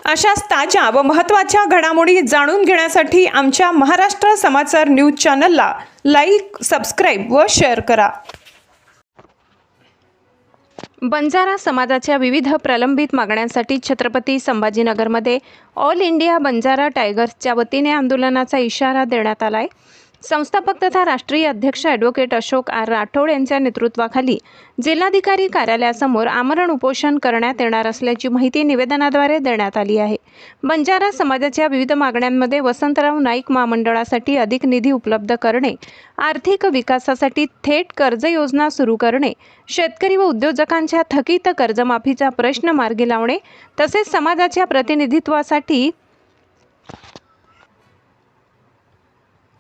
अशाच ताज्या व महत्त्वाच्या घडामोडी जाणून घेण्यासाठी आमच्या महाराष्ट्र समाचार न्यूज चॅनलला लाईक, सबस्क्राईब व शेअर करा। बंजारा समाजाच्या विविध प्रलंबित मागण्यांसाठी छत्रपती संभाजीनगरमध्ये ऑल इंडिया बंजारा टायगर्सच्या वतीने आंदोलनाचा इशारा देण्यात आला आहे। संस्थापक तथा राष्ट्रीय अध्यक्ष ॲडव्होकेट अशोक आर राठोड यांच्या नेतृत्वाखाली जिल्हाधिकारी कार्यालयासमोर आमरण उपोषण करण्यात येणार असल्याची माहिती निवेदनाद्वारे देण्यात आली आहे। बंजारा समाजाच्या विविध मागण्यांमध्ये वसंतराव नाईक महामंडळासाठी अधिक निधी उपलब्ध करणे, आर्थिक विकासासाठी थेट कर्ज योजना सुरू करणे, शेतकरी व उद्योजकांच्या थकीत कर्जमाफीचा प्रश्न मार्गी लावणे तसेच समाजाच्या प्रतिनिधित्वासाठी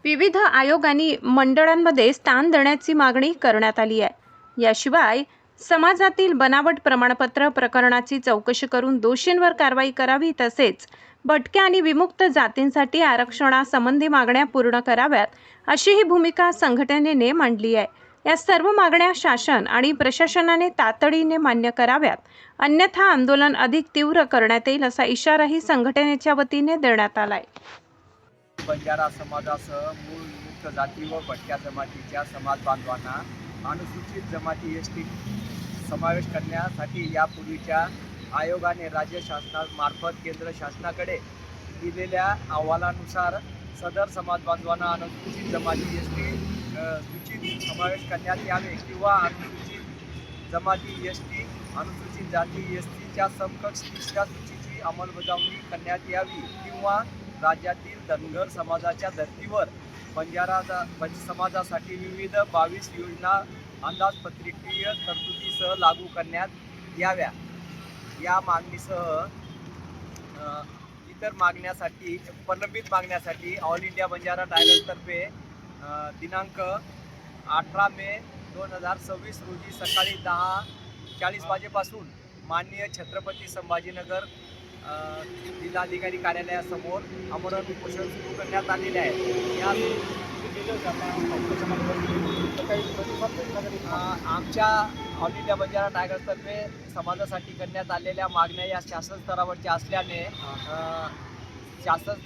विविध आयोग आणि मंडळांमध्ये स्थान देण्याची मागणी करण्यात आली आहे। याशिवाय समाजातील बनावट प्रमाणपत्र प्रकरणाची चौकशी करून दोषींवर कारवाई करावी तसेच भटक्या आणि विमुक्त जातींसाठी आरक्षणासंबंधी मागण्या पूर्ण कराव्यात अशी ही भूमिका संघटनेने मांडली आहे। या सर्व मागण्या शासन आणि प्रशासनाने तातडीने मान्य कराव्यात, अन्यथा आंदोलन अधिक तीव्र करण्यात येईल असा इशाराही संघटनेच्या वतीने देण्यात आला आहे। बंजारा समाजासह मूळ विमुक्त जाती व भटक्या जमातीच्या समाज बांधवांना अनुसूचित जमाती एसटी समावेश करण्यासाठी यापूर्वीच्या आयोगाने राज्य शासनामार्फत केंद्र शासनाकडे दिलेल्या अहवालानुसार सदर समाज बांधवांना अनुसूचित जमाती एसटी सूचीत समावेश करण्यात यावे किंवा अनुसूचित जमाती एसटी अनुसूचित जाती एसटीच्या समकक्ष तिसऱ्या सूचीची अंमलबजावणी करण्यात यावी किंवा राज्यातील धनगर समाजाच्या धर्तीवर बंजारा समाजासाठी विविध 22 योजना अंदाजपत्रकीय तरतुदीसह लागू करण्यात याव्या। या मागणीसह इतर मागण्यासाठी प्रलंबित मागण्यासाठी ऑल इंडिया बंजारा टायगर्सतर्फे दिनांक 18 मे 2026 रोजी सकाळी 10:40 वाजेपासून माननीय छत्रपती संभाजीनगर जिल्हाधिकारी कार्यालयासमोर आमरण उपोषण सुरू करण्यात आलेले आहे। या आमच्या ऑल इंडिया बंजारा टायगर्सतर्फे समाजासाठी करण्यात आलेल्या मागण्या या शासन स्तरावरच्या असल्याने शासन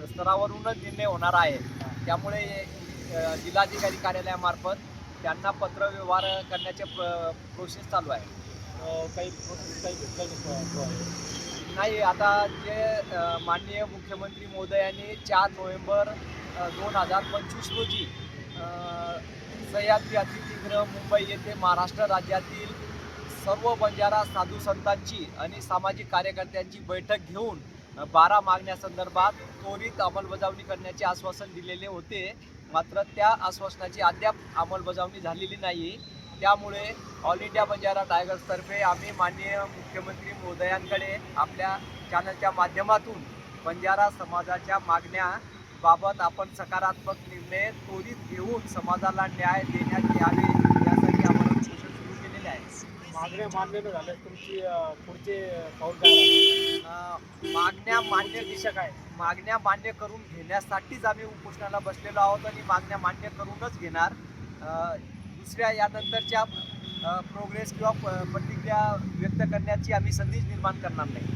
स्तरावरूनच निर्णय होणार आहे। त्यामुळे जिल्हाधिकारी कार्यालयामार्फत त्यांना पत्रव्यवहार करण्याचे प्रोसेस चालू आहे। नाही, आता जे माननीय मुख्यमंत्री महोदयांनी 4 नोव्हेंबर 2025 रोजी सह्याद्री अतिथीगृह मुंबई येथे महाराष्ट्र राज्यातील सर्व बंजारा साधू संतांची आणि सामाजिक कार्यकर्त्यांची बैठक घेऊन 12 मागण्यासंदर्भात त्वरित अंमलबजावणी करण्याचे आश्वासन दिलेले होते। मात्र त्या आश्वासनाची अद्याप अंमलबजावणी झालेली नाही। त्यामुळे ऑल इंडिया बंजारा टायगर्सतर्फे आम्ही माननीय मुख्यमंत्री महोदयांकडे आपल्या चॅनलच्या माध्यमातून बंजारा समाजाच्या मागण्याबाबत आपण सकारात्मक निर्णय त्वरित घेऊन समाजाला न्याय देण्यात यावे यासाठी आपण उपोषण सुरू केलेले आहे। मागण्या मान्य न झाल्यास तुमची पुढचे पाऊल काय? मागण्या मान्य दिशा काय? मागण्या मान्य करून घेण्यासाठीच आम्ही उपोषणाला बसलेलो आहोत आणि मागण्या मान्य करूनच घेणार। दुसऱ्या यानंतरच्या प्रोग्रेस किंवा प्रतिक्रिया व्यक्त करण्याची आम्ही संधीच निर्माण करणार नाही।